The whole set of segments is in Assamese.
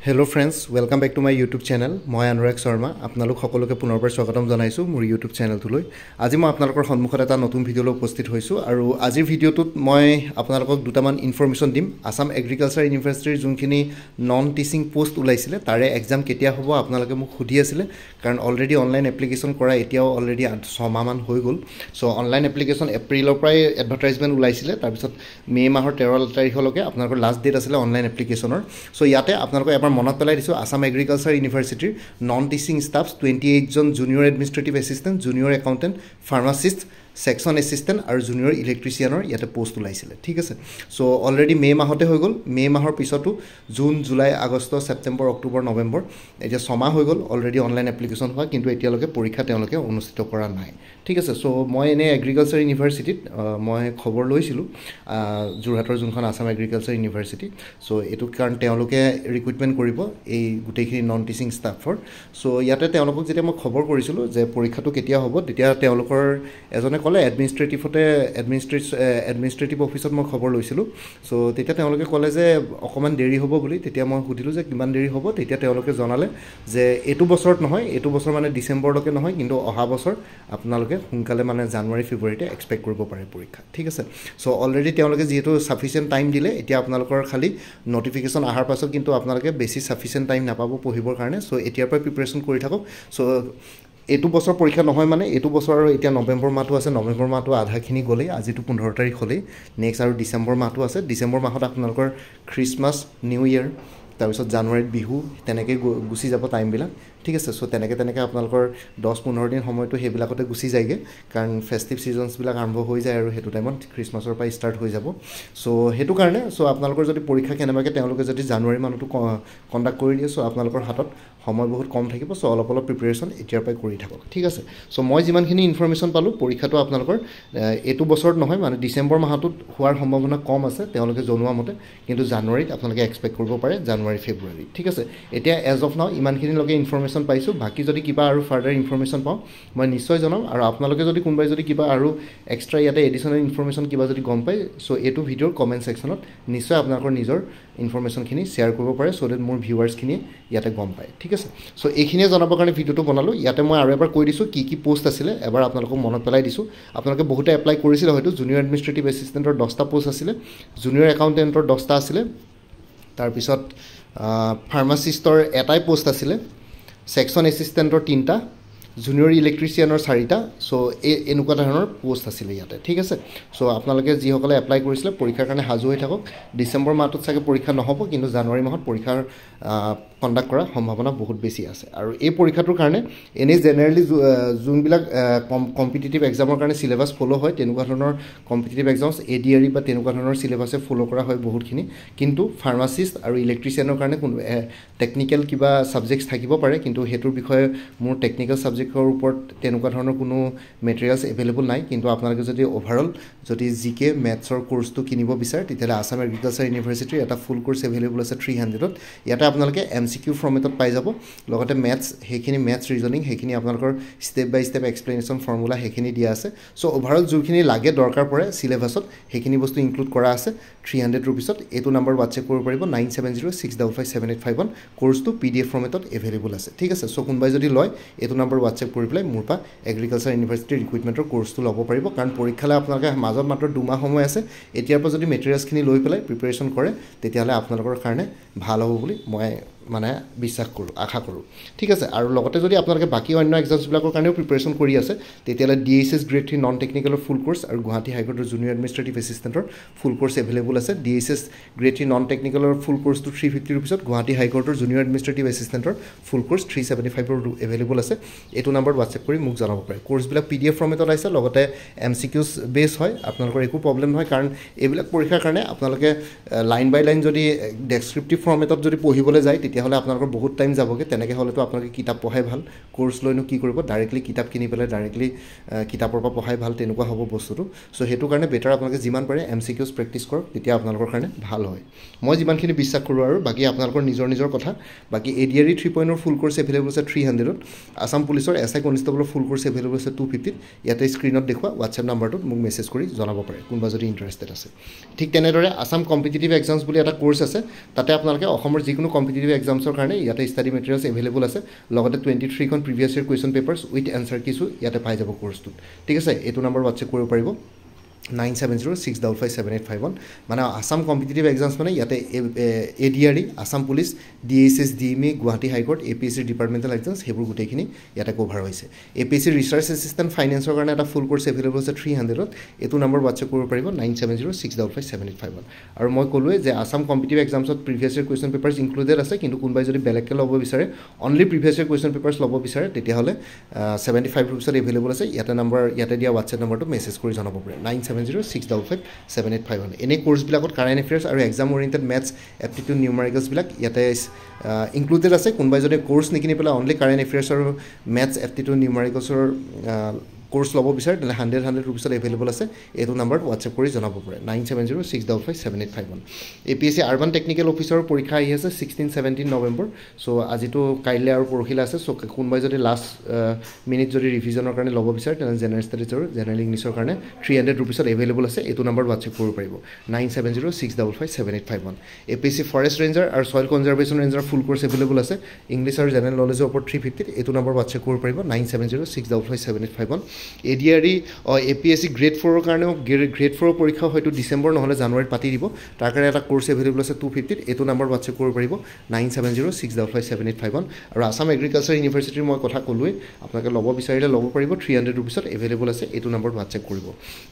Hello friends, welcome back to my YouTube channel. মই অনুৰাগ শৰ্মা আপোনালোক সকলোকে পুনৰবাৰ স্বাগতম জনাইছো মোৰ YouTube চেনেলটোলৈ। আজি মই আপোনালোকৰ সন্মুখত এটা নতুন ভিডিঅ' লৈ উপস্থিত হৈছো আৰু আজিৰ ভিডিঅ'টোত মই আপোনালোকক দুটামান ইনফৰমেশ্যন দিম। আসাম এগ্ৰিকালচাৰ ইউনিভাৰ্চিটিৰ যোনখিনি নন টিচিং পোষ্ট ওলাইছিলে তাৰে এক্সাম কেতিয়া হ'ব আপোনালোকে মোক সুধি আছিলে কাৰণ অলৰেডি অনলাইন এপ্লিকেশ্যন কৰা এতিয়াও অলৰেডি 6 মাহমান হৈ গ'ল। সো অনলাইন এপ্লিকেশ্যন এপ্ৰিলৰ পৰাই এডভাৰটাইজমেণ্ট ওলাইছিলে তাৰপিছত মে মাহৰ 13 তাৰিখলৈকে আপোনালোকৰ লাষ্ট ডেট আছিলে অনলাইন এপ্লিকেশ্যনৰ। সো ইয়াতে আপোনালোকক এবাৰ মনত পেলাই দিছোঁ আসাম এগ্ৰিকালচাৰ ইউনিভাৰ্চিটিৰ নন টিচিং ষ্টাফছ 28 জন junior administrative assistant junior accountant pharmacist section assistant আৰু জুনিয়ৰ ইলেক্ট্ৰিচিয়ানৰ ইয়াতে পোষ্ট ওলাইছিলে ঠিক আছে। সো অলৰেডি মে মাহতে হৈ গ'ল। মে মাহৰ পিছতো June July August September October November এতিয়া 6 মাহ হৈ গ'ল অলৰেডি অনলাইন এপ্লিকেশ্যন হোৱা কিন্তু এতিয়ালৈকে পৰীক্ষা তেওঁলোকে অনুষ্ঠিত কৰা নাই ঠিক আছে। সো মই এনেই এগ্ৰিকালচাৰ ইউনিভাৰ্চিটিত মই খবৰ লৈছিলোঁ যোৰহাটৰ যোনখন আসাম এগ্ৰিকালচাৰ ইউনিভাৰ্চিটি। সো এইটো কাৰণ তেওঁলোকে ৰিক্ৰুটমেণ্ট কৰিব এই গোটেইখিনি নন টিচিং ষ্টাফৰ। সো ইয়াতে তেওঁলোকক যেতিয়া মই খবৰ কৰিছিলোঁ যে পৰীক্ষাটো কেতিয়া হ'ব তেতিয়া তেওঁলোকৰ এজনে ক'লে এডমিনিষ্ট্ৰেটিভ অফিচত মই খবৰ লৈছিলোঁ। সো তেতিয়া তেওঁলোকে ক'লে যে অকণমান দেৰি হ'ব বুলি। তেতিয়া মই সুধিলোঁ যে কিমান দেৰি হ'ব তেতিয়া তেওঁলোকে জনালে যে এইটো বছৰত নহয়, এইটো বছৰ মানে ডিচেম্বৰলৈকে নহয় কিন্তু অহা বছৰ আপোনালোকে সোনকালে মানে জানুৱাৰী ফেব্ৰুৱাৰীতে এক্সপেক্ট কৰিব পাৰে পৰীক্ষা ঠিক আছে। সো অলৰেডি তেওঁলোকে যিহেতু ছাফিচিয়েণ্ট টাইম দিলে এতিয়া আপোনালোকৰ খালি নটিফিকেশ্যন অহাৰ পাছত কিন্তু আপোনালোকে বেছি ছাফিচিয়েণ্ট টাইম নাপাব পঢ়িবৰ কাৰণে। সো এতিয়াৰ পৰা প্ৰিপেৰেশ্যন কৰি থাকক। সো এইটো বছৰ পৰীক্ষা নহয় মানে এইটো বছৰ আৰু এতিয়া নৱেম্বৰ মাহটো আছে, নৱেম্বৰ মাহটো আধাখিনি গ'লেই, আজিতো 15 তাৰিখ হ'লেই, নেক্সট আৰু ডিচেম্বৰ মাহটো আছে। ডিচেম্বৰ মাহত আপোনালোকৰ খ্ৰীষ্টমাছ নিউ ইয়েৰ তাৰপিছত জানুৱাৰীত বিহু তেনেকৈ গুচি যাব টাইমবিলাক ঠিক আছে। সো তেনেকৈ আপোনালোকৰ 10-15 দিন সময়টো সেইবিলাকতে গুচি যায়গৈ কাৰণ ফেষ্টিভ ছিজনছবিলাক আৰম্ভ হৈ যায় আৰু সেইটো টাইমত খ্ৰীষ্টমাছৰ পৰা ষ্টাৰ্ট হৈ যাব। সো সেইটো কাৰণে আপোনালোকৰ যদি পৰীক্ষা কেনেবাকৈ তেওঁলোকে যদি জানুৱাৰী মাহতো কণ্ডাক্ট কৰি দিয়ে আপোনালোকৰ হাতত সময় বহুত কম থাকিব। সো অলপ প্ৰিপেৰেশ্যন এতিয়াৰ পৰাই কৰি থাকক ঠিক আছে। সো মই যিমানখিনি ইনফৰমেশ্যন পালোঁ পৰীক্ষাটো আপোনালোকৰ এইটো বছৰত নহয় মানে ডিচেম্বৰ মাহটোত হোৱাৰ সম্ভাৱনা কম আছে তেওঁলোকে জনোৱা মতে, কিন্তু জানুৱাৰীত আপোনালোকে এক্সপেক্ট কৰিব পাৰে, জানুৱাৰী ফেব্ৰুৱাৰী ঠিক আছে। এতিয়া এজ অফ নাও ইমানখিনিলৈকে ইনফৰমেশ্যন পাইছোঁ। বাকী যদি কিবা আৰু ফাৰ্ডাৰ ইনফৰমেশ্যন পাওঁ মই নিশ্চয় জনাম আৰু আপোনালোকে যদি কোনোবাই যদি কিবা আৰু এক্সট্ৰা ইয়াতে এডিশ্যনেল ইনফৰমেশ্যন কিবা যদি গম পায় সো এইটো ভিডিঅ'ৰ কমেণ্ট ছেকশ্যনত নিশ্চয় আপোনালোকৰ নিজৰ ইনফৰমেশ্যনখিনি শ্বেয়াৰ কৰিব পাৰে চ' ডেট মোৰ ভিউৱাৰ্ছখিনিয়ে ইয়াতে গম পায় ঠিক আছে। সো এইখিনিয়ে জনাবৰ কাৰণে ভিডিঅ'টো বনালোঁ। ইয়াতে মই আৰু এবাৰ কৈ দিছোঁ কি পোষ্ট আছিলে, এবাৰ আপোনালোকক মনত পেলাই দিছোঁ। আপোনালোকে বহুতে এপ্লাই কৰিছিলে হয়তো। জুনিয়ৰ এডমিনিষ্ট্ৰেটিভ এছিষ্টেণ্টৰ 10টা পোষ্ট আছিলে, জুনিয়ৰ একাউণ্টেণ্টৰ 10টা আছিলে, তাৰপিছত ফাৰ্মাচিষ্টৰ এটাই পোষ্ট আছিলে, সেকশন এছিষ্টেণ্টৰ 3টা, জুনিয়ৰ ইলেক্ট্ৰিচিয়ানৰ 4টা। সো এনেকুৱা ধৰণৰ পোষ্ট আছিলে ইয়াতে ঠিক আছে। সো আপোনালোকে যিসকলে এপ্লাই কৰিছিলে পৰীক্ষাৰ কাৰণে সাজু হৈ থাকক। ডিচেম্বৰ মাহটোত চাগে পৰীক্ষা নহ'ব কিন্তু জানুৱাৰী মাহত পৰীক্ষাৰ কণ্ডাক্ট কৰাৰ সম্ভাৱনা বহুত বেছি আছে। আৰু এই পৰীক্ষাটোৰ কাৰণে এনেই জেনেৰেলি যোনবিলাক কম্পিটিটিভ এক্সামৰ কাৰণে চিলেবাছ ফ'ল' হয় তেনেকুৱা ধৰণৰ কম্পিটিটিভ এক্সামছ ADRE বা তেনেকুৱা ধৰণৰ চিলেবাছে ফ'ল' কৰা হয় বহুতখিনি। কিন্তু ফাৰ্মাচিষ্ট আৰু ইলেক্ট্ৰিচিয়ানৰ কাৰণে কোনো টেকনিকেল কিবা ছাবজেক্টছ থাকিব পাৰে কিন্তু সেইটোৰ বিষয়ে মোৰ টেকনিকেল ছাবজেক্টৰ ওপৰত তেনেকুৱা ধৰণৰ কোনো মেটেৰিয়েলছ এভেইলেবল নাই। কিন্তু আপোনালোকে যদি অভাৰঅল যদি GK মেথছৰ কোৰ্চটো কিনিব বিচাৰে তেতিয়াহ'লে আসাম এগ্ৰিকালচাৰ ইউনিভাৰ্চিটিৰ এটা ফুল কোৰ্চ এভেইলেবল আছে 300ত। ইয়াতে আপোনালোকে MCQ ফৰ্মেটত পাই যাব, লগতে সেইখিনি মেথছ ৰিজনিং সেইখিনি আপোনালোকৰ ষ্টেপ বাই ষ্টেপ এক্সপ্লেনেশ্যন ফৰ্মুলা সেইখিনি দিয়া আছে। চ' অভাৰঅল যোনখিনি লাগে দৰকাৰ পৰে চিলেবাছত সেইখিনি বস্তু ইনক্লুড কৰা আছে 300 ৰুপিছত। এইটো নাম্বাৰ হোৱাটছএপ কৰিব পাৰিব 9706557851। কোৰ্চটো PDF ফৰ্মেটত এভেইলেবল আছে ঠিক আছে। চ' কোনোবাই যদি লয় এইটো নাম্বাৰ হোৱাটছএপ কৰি পেলাই মোৰ পৰা এগ্ৰিকালচাৰ ইউনিভাৰ্চিটিৰ ৰিক্ৰুটমেণ্টৰ কোৰ্চটো ল'ব পাৰিব। কাৰণ পৰীক্ষালৈ আপোনালোকে মাজত মাত্ৰ 2 মাহ সময় আছে। এতিয়াৰ পৰা যদি মেটেৰিয়েলছখিনি লৈ পেলাই প্ৰিপেৰেশ্যন কৰে তেতিয়াহ'লে আপোনালোকৰ কাৰণে ভাল হ'ব বুলি মই মানে বিশ্বাস কৰোঁ, আশা কৰোঁ ঠিক আছে। আৰু লগতে যদি আপোনালোকে বাকী অন্য এক্সামছবিলাকৰ কাৰণেও প্ৰিপেৰেশ্যন কৰি আছে তেতিয়াহ'লে DSS গ্ৰেড 3 নন টেকনিকেলৰ ফুল কোৰ্চ আৰু গুৱাহাটী হাইকোৰ্টৰ জুনিয়ৰ এডমিনিষ্ট্ৰেটিভ এছিষ্টেণ্টৰ ফুল কোৰ্চ এভেইলেবল আছে। DSS গ্ৰেড 3 নন টেকনিকেলৰ ফুল কোৰ্চটো 350 ৰুপিছত, গুৱাহাটী হাইকোৰ্টৰ জুনিয়ৰ এডমিনিষ্ট্ৰেটিভ এছিষ্টেণ্টৰ ফুল কোৰ্চ 375 এভেইলেবল আছে। এইটো নাম্বাৰত হোৱাটছএপ কৰি মোক জনাব পাৰে। কোৰ্চবিলাক PDF ফৰ্মেটত আছে, লগতে MCQs বেছ হয়। আপোনালোকৰ একো প্ৰব্লেম নহয় কাৰণ এইবিলাক পৰীক্ষাৰ কাৰণে আপোনালোকে লাইন বাই লাইন যদি ডেছক্ৰিপটিভ ফৰ্মেটত যদি পঢ়িবলৈ যায় তেতিয়াহ'লে আপোনালোকৰ বহুত টাইম যাবগৈ। তেনেকৈ হ'লেতো আপোনালোকে কিতাপ পঢ়াই ভাল, কোৰ্চ লৈনো কি কৰিব, ডাইৰেক্টলি কিতাপ কিনি পেলাই ডাইৰেক্টলি কিতাপৰ পৰা পঢ়াই ভাল তেনেকুৱা হ'ব বস্তুটো। চ' সেইটো কাৰণে বেটাৰ আপোনালোকে যিমান পাৰে MCQs প্ৰেক্টিছ কৰক, তেতিয়া আপোনালোকৰ কাৰণে ভাল হয়। মই যিমানখিনি বিশ্বাস কৰোঁ আৰু বাকী আপোনালোকৰ নিজৰ কথা। বাকী ADRE 3.0 ফুল কোৰ্চ এভেইলেবল আছে 300ত, আসাম পুলিচৰ SI কনষ্টেবলৰ ফুল কোৰ্চ এভেইলেবল আছে 250ত। ইয়াতে স্ক্ৰীণত দেখুওৱা হোৱাটছএপ নাম্বাৰটোত মোক মেছেজ কৰি জনাব পাৰে কোনোবা যদি ইণ্টাৰেষ্টেড আছে। ঠিক তেনেদৰে আসাম কম্পিটিটিভ এক্সামছ বুলি এটা কোৰ্চ আছে, তাতে আপোনালোকে অসমৰ যিকোনো কম্পিটিটিভ এক্সাম এক্সামছৰ কাৰণে ইয়াতে ষ্টাডি মেটেৰিয়েলছ এভেইলেবল আছে লগতে 23খন previous year question papers with answer কিছো ইয়াতে পাই যাব কোৰ্ছটোত ঠিক আছে এইটো নম্বৰ হোৱাটছএপ কৰিব পাৰিব 9706557851 মানে আসাম কম্পিটিটিভ এক্সামছ মানে ইয়াতে ADRE Assam police DSS DME Guwahati high court APSC departmental exams সেইবোৰ গোটেইখিনি ইয়াতে কভাৰ হৈছে এপিএছচি ৰিচাৰ্চ এছিষ্টেণ্ট ফাইনেন্সৰ কাৰণে এটা ফুল কোৰ্ছ এভেইলেবল আছে 300ত এইটো নম্বৰ হোৱাটছএপ কৰিব পাৰিব 9706557851 আৰু মই ক'লোৱে যে আসাম কম্পিটিটিভ এক্সামছত previous year question papers included আছে কিন্তু কোনোবাই যদি বেলেগকৈ ল'ব বিচাৰে only previous year question papers ল'ব বিচাৰে তেতিয়াহ'লে 75 ৰুপিছত এভেইলেবল আছে ইয়াতে দিয়া হোৱাটছএপ নম্বৰটো মেছেজ কৰি জনাব পাৰে 9706557851 এনে কোৰ্ছবিলাকত কাৰেণ্ট এফেয়াৰ্ছ আৰু এক্সাম অৰিয়েণ্টেড মেথছ এপ্টিটিউড নিউমাৰিকেলছবিলাক ইয়াতে ইনক্লুডেড আছে কোনোবাই যদি কোৰ্ছ নিকিনি পেলাই অনলি কাৰেণ্ট এফেয়াৰ্ছ আৰু মেথছ এপ্টিটিউড নিউমাৰিকেলছৰ কোৰ্ছ ল'ব বিচাৰে তেনে 100 ৰুপিছত এভেইলেবল আছে এইটো নম্বৰত হোৱাটছএপ কৰি জনাব পাৰে 9706557851 এপিএছচি আৰ্বান টেকনিকেল অফিচাৰৰ পৰীক্ষা আহি আছে 16-17 নৱেম্বৰ চ' আজিতো কাইলৈ আৰু পৰহিলৈ আছে চ' কোনোবাই যদি লাষ্ট মিনিট যদি ৰিভিজনৰ কাৰণে ল'ব বিচাৰে তেনে জেনেৰেল ষ্টাডিজ আৰু জেনেৰেল ইংলিছৰ কাৰণে 300 ৰুপিছত এভেইলেবল আছে এইটো নম্বৰত হোৱাটছএপ কৰিব পাৰিব 9706557851 এপিএছচি ফৰেষ্ট ৰেঞ্জাৰ আৰু ছইল কনজাৰ্ভেশ্যন ৰেঞ্জাৰ ফুল কোৰ্ছ এভেইলেবল আছে ইংলিছ আৰু জেনেৰেল নলেজৰ ওপৰত 350 এইটো নম্বৰ হোৱাটছএপ কৰিব পাৰিব 9706557851 এডিআৰই এপিএছচি গ্ৰেড 4ৰ কাৰণেও গ্ৰেড 4ৰ পৰীক্ষা হয়তো ডিচেম্বৰ নহ'লে জানুৱাৰীত পাতি দিব তাৰ কাৰণে এটা কোৰ্ছ এভেইলেবল আছে 250 এইটো নম্বৰ হোৱাটছএপ কৰিব পাৰিব 9706557851 আৰু আসাম এগ্ৰিকালচাৰ ইউনিভাৰ্চিটিৰ মই কথা ক'লোৱে আপোনালোকে ল'ব বিচাৰিলে ল'ব পাৰিব 300 ৰুপিছত এভেইলেবল আছে এইটো নম্বৰত হোৱাটছএপ কৰিব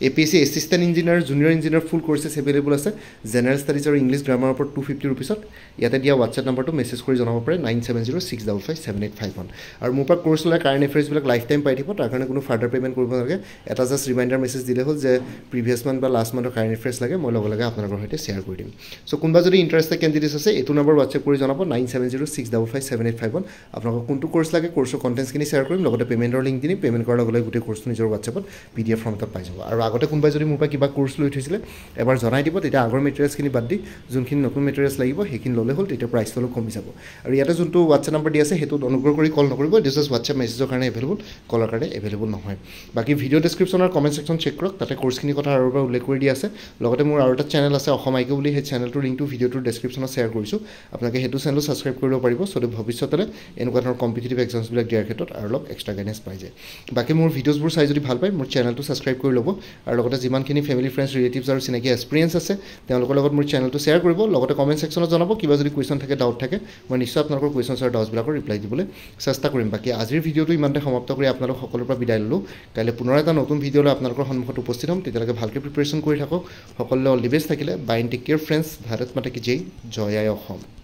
APSC assistant engineer junior engineer full courses available আছে জেনেৰেল ষ্টাডিজ আৰু ইংলিছ গ্ৰামাৰৰ ওপৰত 250 ৰুপিছত ইয়াতে দিয়া হোৱাটছএপ নম্বৰটো মেছেজ কৰি জনাব পাৰে 9706557851 আৰু মোৰ পৰা কোৰ্ছ ল'লে কাৰেণ্ট এফেয়াৰ্ছবিলাক লাইফ টাইম পাই থাকিব তাৰ কাৰণে কোনো ফাৰ্ডাৰ পে'মেণ্ট কৰিব নালাগে এটা জাষ্ট ৰিমাইণ্ডাৰ মেছেজ দিলে হ'ল যে প্ৰিভিয়াছ মান্থ বা লাষ্ট মান্থৰ কাৰেণ্ট এফেয়াৰ্ছ লাগে মই লগে লগে আপোনালোকৰ সৈতে শ্বেয়াৰ কৰি দিম চ' কোনোবা যদি ইণ্টাৰেষ্টেড কেণ্ডিডেটছ আছে এইটো নম্বৰ হোৱাটছএপ কৰি জনাব 9706557851 আপোনালোকক কোনটো কোৰ্ছ লাগে কোৰ্ছৰ কণ্টেণ্টছখিনি শ্বেয়াৰ কৰিম লগতে পে'মেণ্টৰ লিংক দিম পে'মেণ্ট কৰাৰ লগে লগে গোটেই কোৰ্ছটো নিজৰ হোৱাটছএপত PDF ফৰ্ম এটা পাই যাব আৰু আগতে কোনোবাই যদি মোৰ পৰা কিবা কোৰ্ছ লৈ থৈছিলে এবাৰ জনাই দিব তেতিয়া আগৰ মেটেৰিয়েলছখিনি বাদ দি যোনখিনি নতুন মেটেৰিয়েলছ লাগিব সেইখিনি ল'লে হ'ল তেতিয়া প্ৰাইচটো অলপ কমি যাব আৰু ইয়াতে যোনটো হোৱাটছএপ নম্বৰ দি আছে সেইটোত অনুগ্ৰহ কৰি কল নকৰিব দিছ ইজ হোৱাটছএপ মেছেজৰ কাৰণে এভেইলেবল কলৰ কাৰণে এভেইলেবল নহয় বাকী ভিডিঅ' ডেছক্ৰিপশ্যনৰ কমেণ্ট ছেকশ্যন চেক কৰক তাতে কোৰ্ছখিনিৰ কথা আৰু এবাৰ উল্লেখ কৰি দিয়া আছে লগতে মোৰ আৰু এটা চেনেল আছে অসম আইকিউ বুলি সেই চেনেলটোৰ লিংকটো ভিডিঅ'টোৰ ডেছক্ৰিপশ্যনত শ্বেয়াৰ কৰিছোঁ আপোনালোকে সেইটো চেনেলো ছাবস্ক্ৰাইব কৰিব পাৰিব চ' ভৱিষ্যতলৈ এনেকুৱা ধৰণৰ কম্পিটিটিভ এক্সামছবিলাক দিয়াৰ ক্ষেত্ৰত আৰু অলপ এক্সট্ৰা গাইডেঞ্চ পাই যায় বাকী মোৰ ভিডিঅ'ছবোৰ চাই যদি ভাল পায় মোৰ চেনেলটো ছাবস্ক্ৰাইব কৰি ল'ব আৰু লগতে যিমানখিনি ফেমিলি ফ্ৰেণ্ডছ ৰিলেটিভছ আৰু চিনাকি এক্সপিৰিয়েঞ্চ আছে তেওঁলোকৰ লগত মোৰ চেনেলটো শ্বেয়াৰ কৰিব লগতে কমেণ্ট ছেকশ্যনত জনাব কিবা যদি কুৱেশ্যন থাকে ডাউট থাকে মই নিশ্চয় আপোনালোকৰ কুৱেশ্যনছ আৰু ডাউটছবিলাকৰ ৰিপ্লাই দিবলৈ চেষ্টা কৰিম বাকী আজিৰ ভিডিঅ'টো ইমানতে সমাপ্ত কৰি আপোনালোক সকলোৰ পৰা বিদায় ল'লোঁ কাইলৈ পুনৰ এটা নতুন ভিডিঅ' লৈ আপোনালোকৰ সন্মুখত উপস্থিত হ'ম তেতিয়ালৈকে ভালকৈ প্ৰিপেৰেশ্যন কৰি থাকক সকলোলৈ অল দি বেষ্ট থাকিলে bye and take care friends Bharat Mata কি জয় আই অসম